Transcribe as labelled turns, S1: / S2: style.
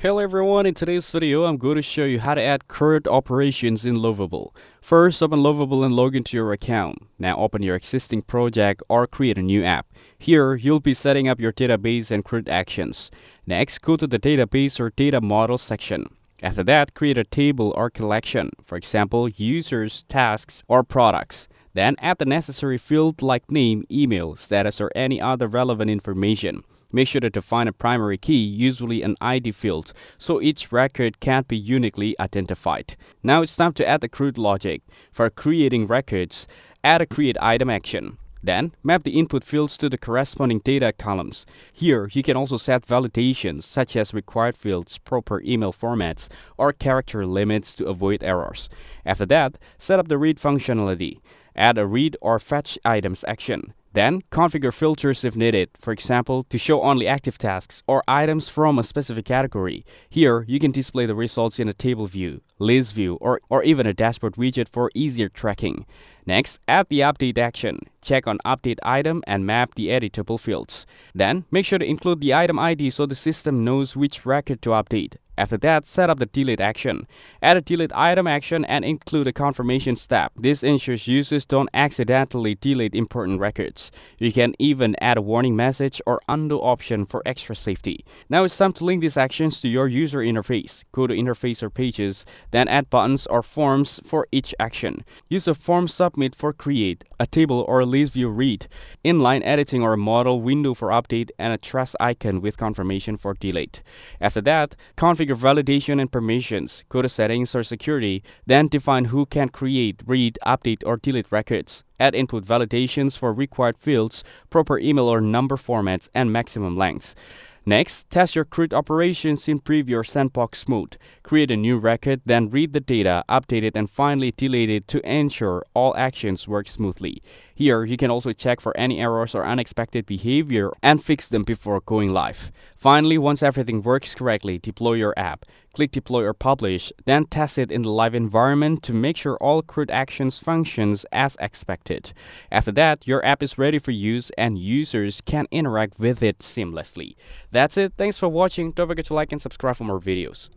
S1: Hello everyone, in today's video I'm going to show you how to add CRUD operations in Lovable. First, open Lovable and log into your account. Now open your existing project or create a new app. Here, you'll be setting up your database and CRUD actions. Next, go to the database or data model section. After that, create a table or collection, for example, users, tasks, or products. Then add the necessary field like name, email, status, or any other relevant information. Make sure to define a primary key, usually an ID field, so each record can be uniquely identified. Now it's time to add the CRUD logic. For creating records, add a create item action. Then, map the input fields to the corresponding data columns. Here, you can also set validations such as required fields, proper email formats, or character limits to avoid errors. After that, set up the read functionality. Add a read or fetch items action. Then, configure filters if needed, for example, to show only active tasks or items from a specific category. Here, you can display the results in a table view, list view, or even a dashboard widget for easier tracking. Next, add the update action. Check on update item and map the editable fields. Then, make sure to include the item ID so the system knows which record to update. After that, set up the delete action. Add a delete item action and include a confirmation step. This ensures users don't accidentally delete important records. You can even add a warning message or undo option for extra safety. Now it's time to link these actions to your user interface. Go to interface or pages, then add buttons or forms for each action. Use a form submit for create, a table or a list view read, inline editing or a model window for update, and a trash icon with confirmation for delete. After that, configure validation and permissions. Go to settings or security, then define who can create, read, update, or delete records. Add input validations for required fields, proper email or number formats, and maximum lengths. Next, test your CRUD operations in preview or sandbox mode. Create a new record, then read the data, update it, and finally delete it to ensure all actions work smoothly. Here, you can also check for any errors or unexpected behavior and fix them before going live. Finally, once everything works correctly, deploy your app. Click deploy or publish, then test it in the live environment to make sure all CRUD actions functions as expected. After that, your app is ready for use and users can interact with it seamlessly. That's it. Thanks for watching. Don't forget to like and subscribe for more videos.